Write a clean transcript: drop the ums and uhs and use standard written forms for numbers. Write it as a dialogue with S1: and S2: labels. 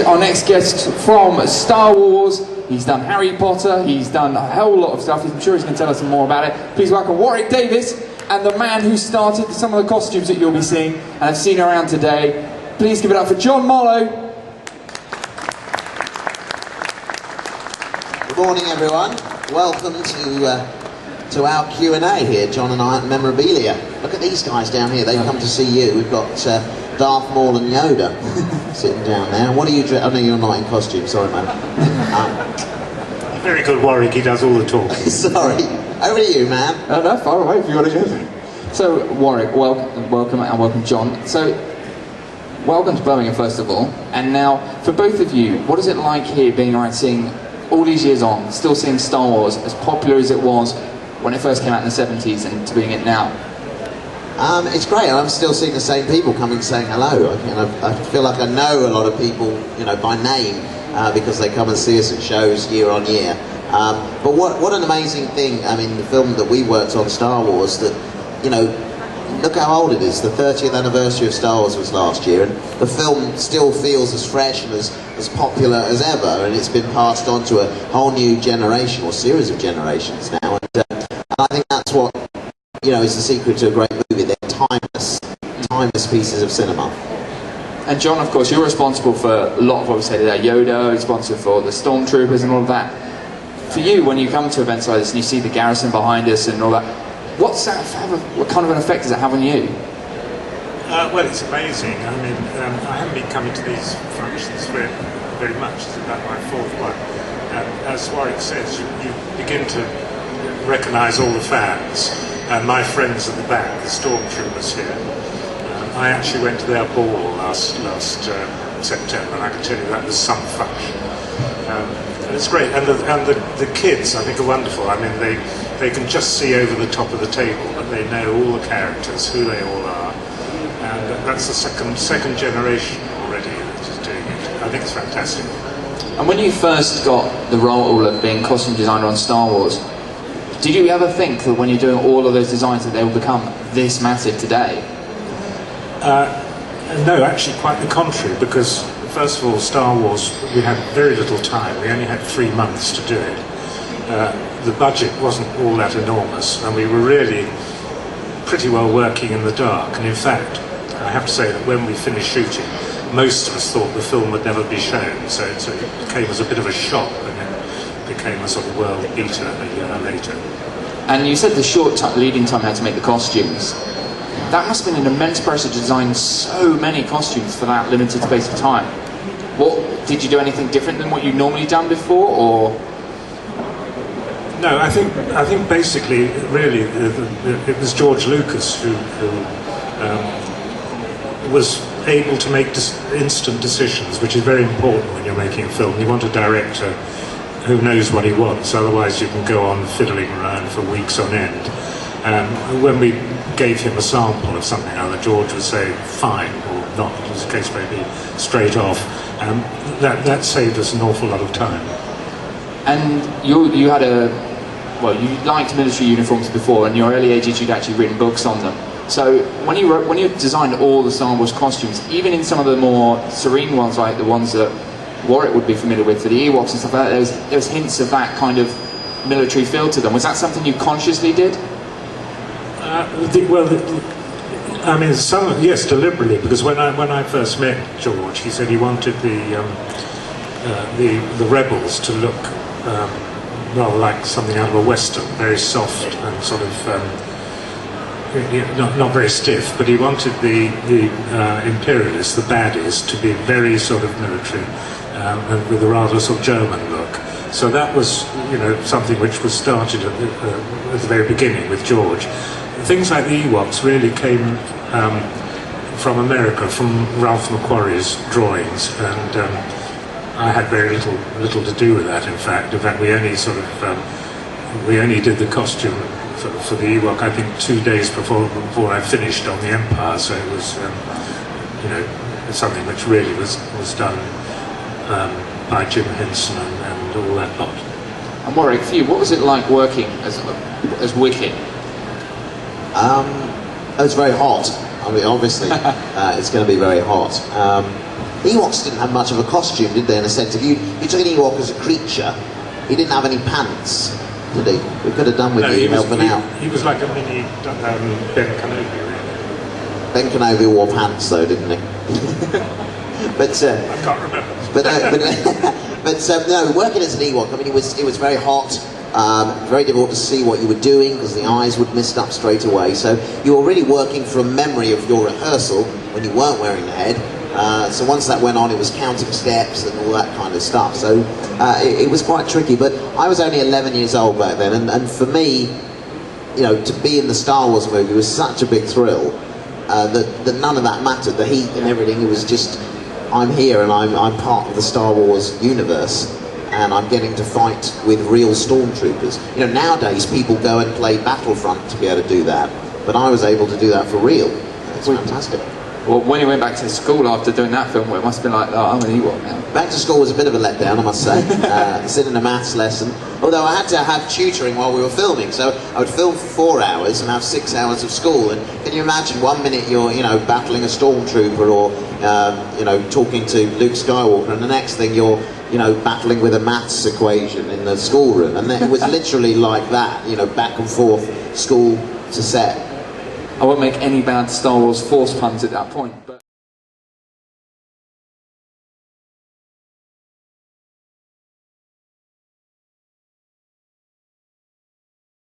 S1: our next guest from Star Wars. He's done Harry Potter, he's done a whole lot of stuff. I'm sure he's going to tell us some more about it. Please welcome Warwick Davis and the man who started some of the costumes that you'll be seeing and have seen around today. Please give it up for John Mollo.
S2: Good morning, everyone. Welcome to our Q&A here, John and I at Memorabilia. Look at these guys down here. They've come to see you. We've got Darth Maul and Yoda sitting down there. What are you I know you're not in costume. Sorry, man.
S3: Very good, Warwick. He does all the talking.
S2: Sorry. Over to you, man.
S1: No, far away if you want to go. So, Warwick, welcome and welcome, John. So, welcome to Birmingham, first of all. And now, for both of you, what is it like here, being around, seeing all these years on, still seeing Star Wars as popular as it was when it first came out in the 70s and to being it now?
S2: It's great. I'm still seeing the same people coming saying hello. I feel like I know a lot of people, by name, because they come and see us at shows year on year. But what an amazing thing. I mean, the film that we worked on, Star Wars, that, look how old it is. The 30th anniversary of Star Wars was last year, and the film still feels as fresh and as popular as ever, and it's been passed on to a whole new generation, or series of generations now. And I think that's what, is the secret to a great movie. They're timeless pieces of cinema.
S1: And John, of course, you're responsible for a lot of what we said today. Yoda, responsible for the Stormtroopers and all of that. For you, when you come to events like this and you see the garrison behind us and all that, what kind of an effect does it have on you?
S3: Well, it's amazing. I mean, I haven't been coming to these functions very much. It's about my fourth one. As Warwick says, you begin to recognise all the fans. My friends at the back, the Stormtroopers here. I actually went to their ball last September, and I can tell you that was some function. And it's great. And the kids, I think, are wonderful. I mean, they can just see over the top of the table, but they know all the characters, who they all are. And that's the second generation already that is doing it. I think it's fantastic.
S1: And when you first got the role of being costume designer on Star Wars, did you ever think that when you're doing all of those designs that they will become this massive today?
S3: No, actually quite the contrary, because first of all, Star Wars, we had very little time. We only had 3 months to do it. The budget wasn't all that enormous, and we were really pretty well working in the dark. And in fact, I have to say that when we finished shooting, most of us thought the film would never be shown, so it came as a bit of a shock, and it became a sort of world beater a year later.
S1: And you said the short lead-in time had to make the costumes. That must have been an immense process to design so many costumes for that limited space of time. Did you do anything different than what you'd normally done before, or?
S3: No, I think basically, really, it was George Lucas who was able to make instant decisions, which is very important when you're making a film. You want a director who knows what he wants, otherwise you can go on fiddling around for weeks on end. When we gave him a sample of something, either George would say fine or not, as the case may be, straight off. That saved us an awful lot of time.
S1: And you had you liked military uniforms before, and in your early ages you'd actually written books on them. So when you designed all the Star Wars costumes, even in some of the more serene ones, like the ones that Warwick would be familiar with for the Ewoks and stuff like that, there was hints of that kind of military feel to them. Was that something you consciously did?
S3: Yes, deliberately, because when I first met George, he said he wanted the rebels to look rather like something out of a western, very soft and sort of not very stiff, but he wanted the imperialists, the baddies, to be very sort of military and with a rather sort of German look. So that was, something which was started at the very beginning with George. Things like the Ewoks really came from America, from Ralph McQuarrie's drawings, and I had very little to do with that. In fact, we only did the costume for the Ewok, I think, 2 days before I finished on the Empire. So it was, something which really was done by Jim Henson and all that lot.
S1: And Warwick, for you, what was it like working as Wicket?
S2: It was very hot. I mean, obviously, it's going to be very hot. Ewoks didn't have much of a costume, did they, in a sense? If you took an Ewok as a creature, he didn't have any pants, did he? We could have done with you helping out.
S3: He was like a mini Ben Kenobi, really.
S2: Ben Kenobi wore pants, though, didn't he? But
S3: I can't remember.
S2: No, working as an Ewok, I mean, it was very hot, very difficult to see what you were doing because the eyes would mist up straight away. So you were really working from memory of your rehearsal when you weren't wearing the head. So once that went on, it was counting steps and all that kind of stuff. So it was quite tricky. But I was only 11 years old back then, and for me, you know, to be in the Star Wars movie was such a big thrill that none of that mattered. The heat and everything, it was just, I'm here and I'm part of the Star Wars universe, and I'm getting to fight with real stormtroopers. You know, nowadays people go and play Battlefront to be able to do that, but I was able to do that for real. It's fantastic.
S1: Well, when you went back to school after doing that film, it must have been like, oh, I'm an Ewok now.
S2: Back to school was a bit of a letdown, I must say. Sitting in a maths lesson. Although I had to have tutoring while we were filming, so I would film for 4 hours and have 6 hours of school. And can you imagine, 1 minute you're, you know, battling a stormtrooper or, you know, talking to Luke Skywalker, and the next thing you're, you know, battling with a maths equation in the schoolroom. And it was literally like that, you know, back and forth, school to set.
S1: I won't make any bad Star Wars Force puns at that point, but...